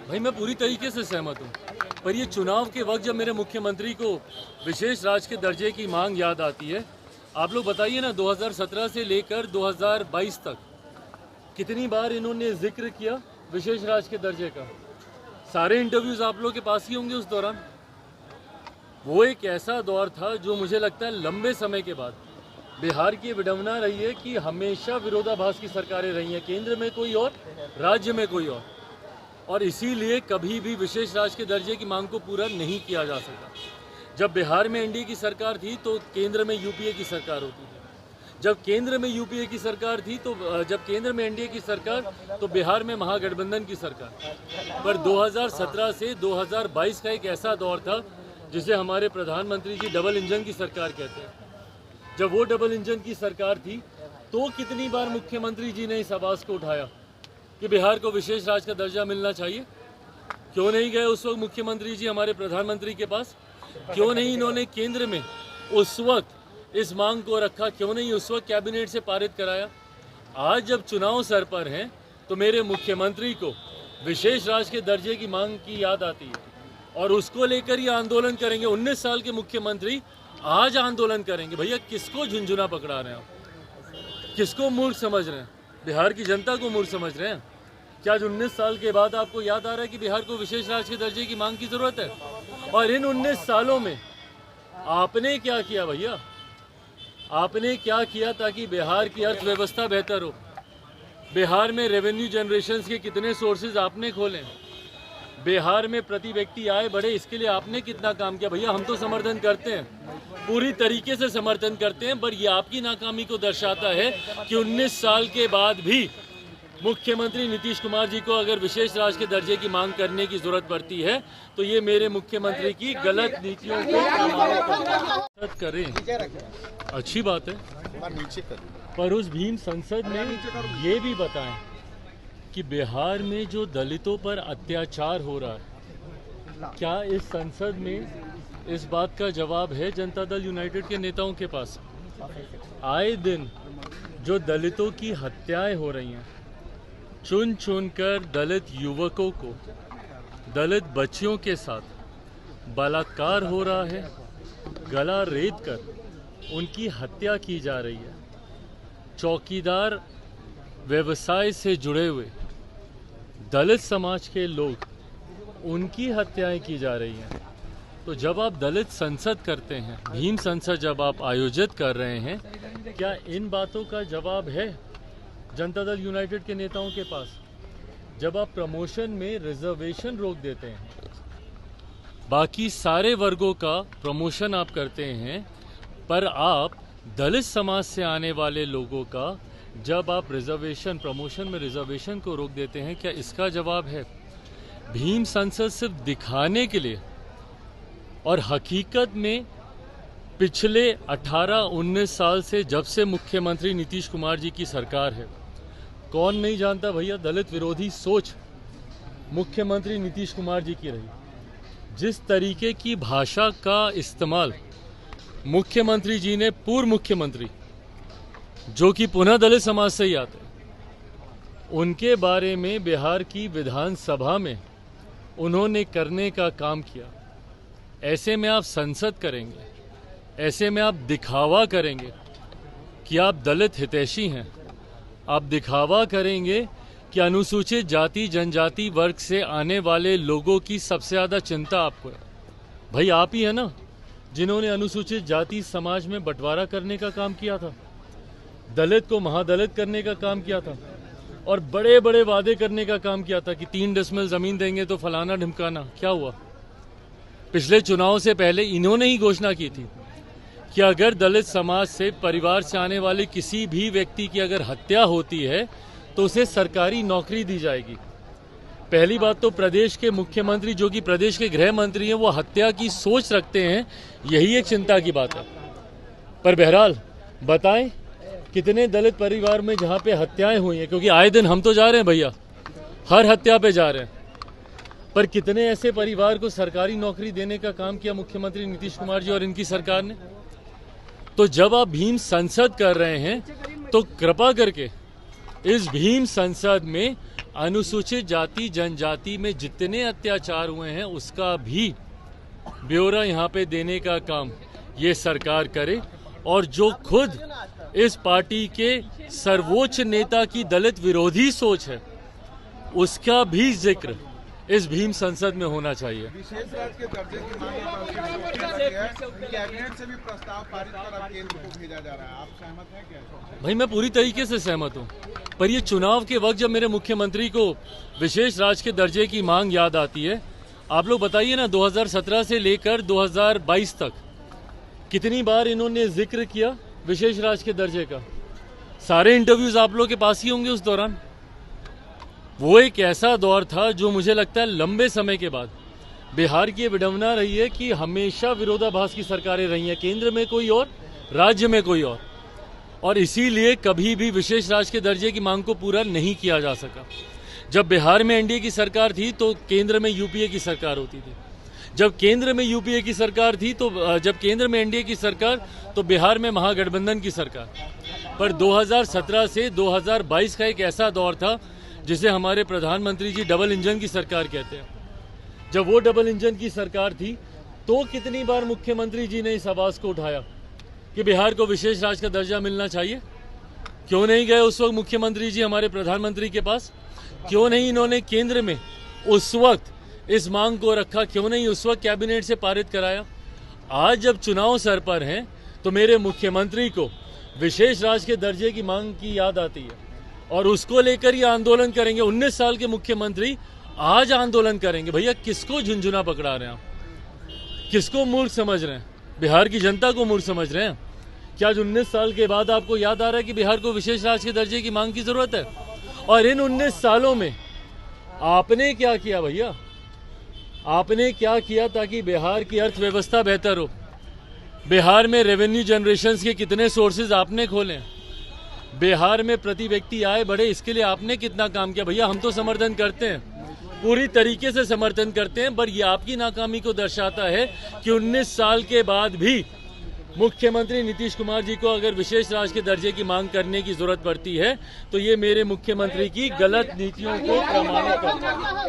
भाई मैं पूरी तरीके से सहमत हूँ, पर ये चुनाव के वक्त जब मेरे मुख्यमंत्री को विशेष राज्य के दर्जे की मांग याद आती है, आप लोग बताइए ना 2017 से लेकर 2022 तक कितनी बार इन्होंने जिक्र किया विशेष राज्य के दर्जे का। सारे इंटरव्यूज आप लोग के पास ही होंगे उस दौरान। वो एक ऐसा दौर था जो मुझे लगता है लंबे समय के बाद बिहार की विडंबना रही है कि हमेशा विरोधाभास की सरकारें रही हैं, केंद्र में कोई और, राज्य में कोई और इसीलिए कभी भी विशेष राज्य के दर्जे की मांग को पूरा नहीं किया जा सका। जब बिहार में एनडीए की सरकार थी तो केंद्र में यूपीए की सरकार होती थी, जब केंद्र में यूपीए की सरकार थी तो जब केंद्र में एनडीए की सरकार तो बिहार में महागठबंधन की सरकार। पर 2017 से 2022 का एक ऐसा दौर था जिसे हमारे प्रधानमंत्री जी डबल इंजन की सरकार कहते हैं। जब वो डबल इंजन की सरकार थी तो कितनी बार मुख्यमंत्री जी ने इस आवाज़ को उठाया कि बिहार को विशेष राज्य का दर्जा मिलना चाहिए। क्यों नहीं गए उस वक्त मुख्यमंत्री जी हमारे प्रधानमंत्री के पास? क्यों नहीं इन्होंने केंद्र में उस वक्त इस मांग को रखा? क्यों नहीं उस वक्त कैबिनेट से पारित कराया? आज जब चुनाव सर पर हैं तो मेरे मुख्यमंत्री को विशेष राज्य के दर्जे की मांग की याद आती है और उसको लेकर ये आंदोलन करेंगे। 19 साल के मुख्यमंत्री आज आंदोलन करेंगे। भैया किसको झुंझुना पकड़ा रहे हैं आप? किसको मूर्ख समझ रहे हैं? बिहार की जनता को मूर्ख समझ रहे हैं क्या? आज 19 साल के बाद आपको याद आ रहा है कि बिहार को विशेष राज्य के दर्जे की मांग की जरूरत है? और इन 19 सालों में आपने क्या किया भैया? आपने क्या किया ताकि बिहार की अर्थव्यवस्था बेहतर हो? बिहार में रेवेन्यू जनरेशन के कितने सोर्सेज आपने खोले? बिहार में प्रति व्यक्ति आय बढ़े, इसके लिए आपने कितना काम किया? भैया हम तो समर्थन करते हैं, पूरी तरीके से समर्थन करते हैं, पर ये आपकी नाकामी को दर्शाता है कि 19 साल के बाद भी मुख्यमंत्री नीतीश कुमार जी को अगर विशेष राज्य के दर्जे की मांग करने की जरूरत पड़ती है तो ये मेरे मुख्यमंत्री की गलत नीतियों को प्रमाणित करें। अच्छी बात है, पर उस भीम संसद में ये भी बताएं कि बिहार में जो दलितों पर अत्याचार हो रहा है, क्या इस संसद में इस बात का जवाब है जनता दल यूनाइटेड के नेताओं के पास? आए दिन जो दलितों की हत्याएं हो रही हैं, चुन चुनकर दलित युवकों को, दलित बच्चियों के साथ बलात्कार हो रहा है, गला रेत कर उनकी हत्या की जा रही है। चौकीदार व्यवसाय से जुड़े हुए दलित समाज के लोग, उनकी हत्याएं की जा रही हैं। तो जब आप दलित संसद करते हैं, भीम संसद जब आप आयोजित कर रहे हैं, क्या इन बातों का जवाब है जनता दल यूनाइटेड के नेताओं के पास? जब आप प्रमोशन में रिजर्वेशन रोक देते हैं, बाकी सारे वर्गों का प्रमोशन आप करते हैं, पर आप दलित समाज से आने वाले लोगों का जब आप रिजर्वेशन, प्रमोशन में रिजर्वेशन को रोक देते हैं, क्या इसका जवाब है? भीम संसद सिर्फ दिखाने के लिए, और हकीकत में पिछले 18-19 साल से जब से मुख्यमंत्री नीतीश कुमार जी की सरकार है, कौन नहीं जानता भैया दलित विरोधी सोच मुख्यमंत्री नीतीश कुमार जी की रही। जिस तरीके की भाषा का इस्तेमाल मुख्यमंत्री जी ने, पूर्व मुख्यमंत्री जो कि पुनः दलित समाज से ही आते हैं, उनके बारे में बिहार की विधानसभा में उन्होंने करने का काम किया, ऐसे में आप संसद करेंगे, ऐसे में आप दिखावा करेंगे कि आप दलित हितैषी हैं, आप दिखावा करेंगे कि अनुसूचित जाति जनजाति वर्ग से आने वाले लोगों की सबसे ज़्यादा चिंता आपको है। भाई आप ही है ना जिन्होंने अनुसूचित जाति समाज में बंटवारा करने का काम किया था, दलित को महादलित करने का काम किया था, और बड़े बड़े वादे करने का काम किया था कि 3 डेसिमल ज़मीन देंगे तो फलाना ढिमकाना। क्या हुआ? पिछले चुनाव से पहले इन्होंने ही घोषणा की थी कि अगर दलित समाज से, परिवार से आने वाले किसी भी व्यक्ति की अगर हत्या होती है तो उसे सरकारी नौकरी दी जाएगी। पहली बात तो प्रदेश के मुख्यमंत्री जो कि प्रदेश के गृह मंत्री हैं, वो हत्या की सोच रखते हैं, यही एक चिंता की बात है। पर बहरहाल बताएं कितने दलित परिवार में जहाँ पे हत्याएं हुई हैं, क्योंकि आए दिन हम तो जा रहे हैं भैया, हर हत्या पे जा रहे हैं, पर कितने ऐसे परिवार को सरकारी नौकरी देने का काम किया मुख्यमंत्री नीतीश कुमार जी और इनकी सरकार ने? तो जब आप भीम संसद कर रहे हैं तो कृपा करके इस भीम संसद में अनुसूचित जाति जनजाति में जितने अत्याचार हुए हैं उसका भी ब्यौरा यहाँ पे देने का काम ये सरकार करे, और जो खुद इस पार्टी के सर्वोच्च नेता की दलित विरोधी सोच है उसका भी जिक्र इस भीम संसद में होना चाहिए। विशेष राज्य के दर्जे की मांग कैबिनेट से भी प्रस्ताव पारित कर अब केंद्र को भेजा जा रहा है, आप सहमत हैं क्या? भाई मैं पूरी तरीके से सहमत हूँ, पर ये चुनाव के वक्त जब मेरे मुख्यमंत्री को विशेष राज्य के दर्जे की मांग याद आती है, आप लोग बताइए ना 2017 से लेकर 2022 तक कितनी बार इन्होंने जिक्र किया विशेष राज्य के दर्जे का। सारे इंटरव्यूज आप लोग के पास ही होंगे उस दौरान। वो एक ऐसा दौर था जो मुझे लगता है लंबे समय के बाद बिहार की विडंबना रही है कि हमेशा विरोधाभास की सरकारें रही हैं, केंद्र में कोई और, राज्य में कोई और इसीलिए कभी भी विशेष राज्य के दर्जे की मांग को पूरा नहीं किया जा सका। जब बिहार में एनडीए की सरकार थी तो केंद्र में यूपीए की सरकार होती थी, जब केंद्र में यूपीए की सरकार थी तो जब केंद्र में एनडीए की सरकार तो बिहार में महागठबंधन की सरकार। पर 2017 से 2022 का एक ऐसा दौर था जिसे हमारे प्रधानमंत्री जी डबल इंजन की सरकार कहते हैं। जब वो डबल इंजन की सरकार थी तो कितनी बार मुख्यमंत्री जी ने इस आवाज़ को उठाया कि बिहार को विशेष राज्य का दर्जा मिलना चाहिए। क्यों नहीं गए उस वक्त मुख्यमंत्री जी हमारे प्रधानमंत्री के पास? क्यों नहीं इन्होंने केंद्र में उस वक्त इस मांग को रखा? क्यों नहीं उस वक्त कैबिनेट से पारित कराया? आज जब चुनाव सर पर हैं तो मेरे मुख्यमंत्री को विशेष राज्य के दर्जे की मांग की याद आती है और उसको लेकर ये आंदोलन करेंगे। 19 साल के मुख्यमंत्री आज आंदोलन करेंगे। भैया किसको झुंझुना पकड़ा रहे हैं आप? किसको मूर्ख समझ रहे हैं? बिहार की जनता को मूर्ख समझ रहे हैं क्या? आज 19 साल के बाद आपको याद आ रहा है कि बिहार को विशेष राज्य के दर्जे की मांग की जरूरत है? और इन 19 सालों में आपने क्या किया भैया? आपने क्या किया ताकि बिहार की अर्थव्यवस्था बेहतर हो? बिहार में रेवेन्यू जनरेशन के कितने सोर्सेज आपने खोले? बिहार में प्रति व्यक्ति आय बढ़े, इसके लिए आपने कितना काम किया? भैया हम तो समर्थन करते हैं, पूरी तरीके से समर्थन करते हैं, पर ये आपकी नाकामी को दर्शाता है कि 19 साल के बाद भी मुख्यमंत्री नीतीश कुमार जी को अगर विशेष राज्य के दर्जे की मांग करने की जरूरत पड़ती है तो ये मेरे मुख्यमंत्री की गलत नीतियों को प्रमाणित करता है।